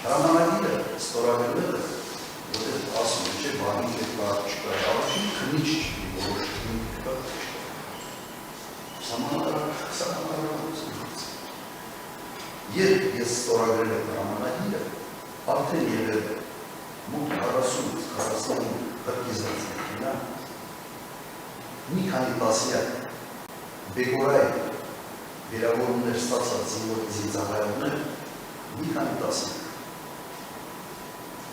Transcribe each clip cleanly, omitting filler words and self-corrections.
Հրամանագիրը ստորագրվել է, որտեղ ասում է, չէ, բանի կերպար չկա, առաջին քնիչ չի, որոշ քնիչ կա, սամանատարություն։ Երբ ես ստորագրել եմ հրամանագիրը, արդեն եղել է մոտ 40-40 հրկիզած մեքենա, մի քանի տասնյակ բեկորայ վերավորումներ ստացած զինծառայողներ, մի քանի տասնյակ։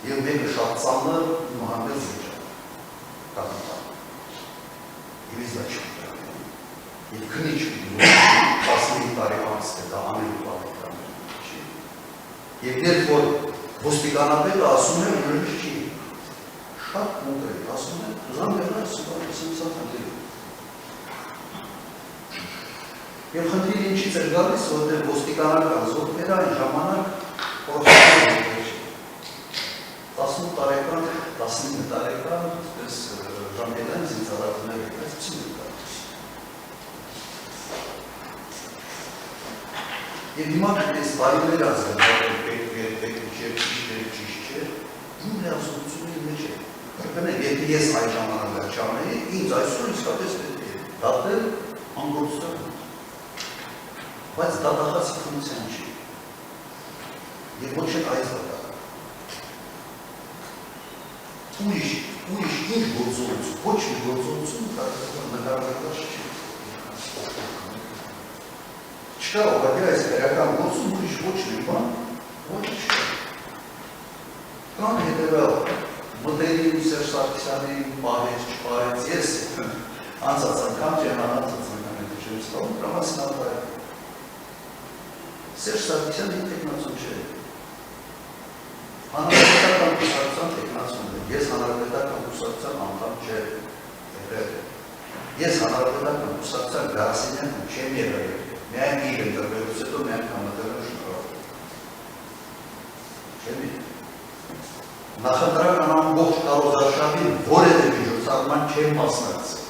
Եվ մեկը շատ ծանր Մուհամեդ Զեջան, կապիտան։ Եվ ես դա չեմ դրանում։ Եվ քնիչ պիտի 15 տարի անց է դա անելու պատկան չի։ Եվ երբ որ ոստիկանապետը ասում է, ուրեմն չի։ Շատ կոնկրետ ասում է, զանգերնա սուպերսենսացիա։ Եվ խնդիրը ինչից էր գալիս, որտեղ ոստիկանական զորքերը այն ժամանակ պրոֆեսիոնալ չէ։ 18 տարեկան, 19 տարեկան, այսպես ժամկետային զինծառայողներ այդպես չի գալիս։ Եվ հիմա այս բարիներ ազգանալ պետք ճիշտ չէ, իմ լիազորությունների մեջ է։ Կրկնեք, եթե ես այդ ժամանակ չանեի, ինձ այսօր իսկապես պետք է դատել անգործություն։ Բայց դատախազի ֆունկցիան չի։ Եվ ոչ էլ այս դատախազը։ Ուրիշ ինչ գործողություն, ոչ մի գործողություն նկարագրված չի։ Չկա ուղղակի այս քրեական գործում ուրիշ ոչ մի բան, ոչ չկա։ Կան հետևյալ մտերի ու Սերժ Սարգսյանի պահեց, չպահեց, ես անցած անգամ ջեհանացած անգամ հետ չեմ ստանում, դրամասնատար։ Սերժ Սարգսյանը տեխնացուն չէ։ Հանրապետական կուսակցության տեխնացուն է։ Ես հանրապետական կուսակցության անդամ չէ։ Ես հանրապետական կուսակցության գրասենյակում չեմ եղել։ Միայն իր ընտրվելուց հետո միայն համատեղել շնորհավորել։ Չեմ եղել։ Նախընտրական ամբողջ կարողարշավին որևէ միջոցառման չեմ մասնակցել։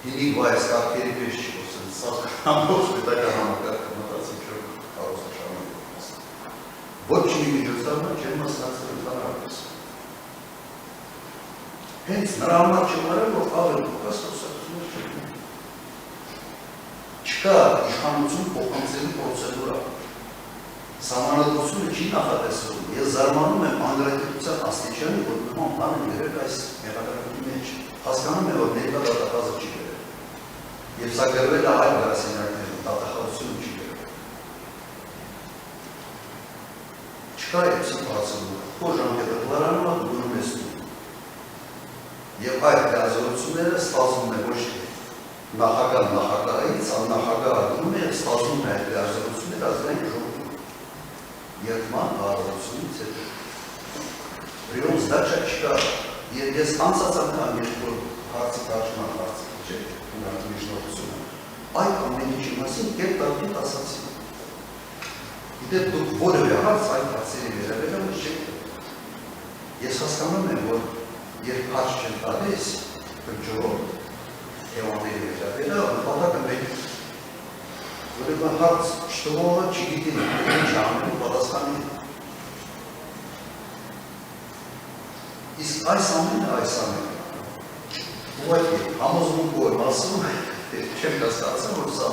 Հինիկ վայս կարգերի պես չի խոսել, սա ամբողջ պետական համակարգը մտածում չէ կարողարշավին մասնակցել։ Ոչ մի միջոցառման չեմ մասնակցել ընդհանրապես։ Հենց նրա համար չմարել, որ ավելի փոքր խոսակցություններ չեն։ Չկա իշխանություն փոխանցելու պրոցեդուրա։ Սահմանադրությունը չի նախատեսվում։ Ես զարմանում եմ անգրագիտության աստիճանի, որ նման բան է եղել այս մեղադրանքի մեջ։ Հասկանում եմ, որ ներկա դատախազը չի եղել։ Եվ սա գրվել է այլ գրասենյակներում, դատախազությունը չի եղել։ Չկա այդպիսի բացառություն, որ ժամկետը դլարանում է դնում ես դու։ Եվ այդ լիազորությունները ստացվում է ոչ թե նախագահից, աննախագահը դնում է և ստացվում է այդ լիազորությունները ազգային ժողովում։ Երդման հարավությունից հետո։ Բրիոնց դաչա չկա, և ես անցած անգամ երբ որ հարցի կարճման հարցի չէ, ունակ միջնորդությունը, այդ ամեն ինչի մասին կերտարդիտ ասացի։ Գիտեք դուք որևէ հարց այդ հարցերի վերաբերյալ չեք։ Ես հասկանում եմ, որ երբ հարց չեն տալիս, կնճորով եվանների վերաբերյալ, նպատակը մեկ Ուրեմն հարց չտվողը չգիտի ինչ անելու պատասխանի։ Իսկ այս ամենը ուղղակի համոզմունքով եմ ասում, չեմ կասկածում, որ սա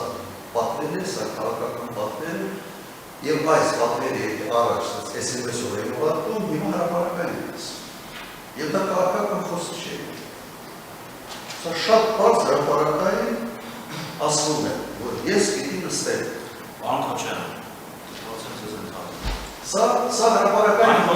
պատվեր է, սա քաղաքական պատվեր է, և այս պատվերի առաջ SMS-ով եմ ուղղարկում, հիմա հրապարակային եմ ասում։ Եվ դա քաղաքական խոսք չէ։ Սա շատ բարձ հրապարակային ասվում է, որ ես պիտի նստել։ Պարոն Քոչարյան, Սա հրապարակային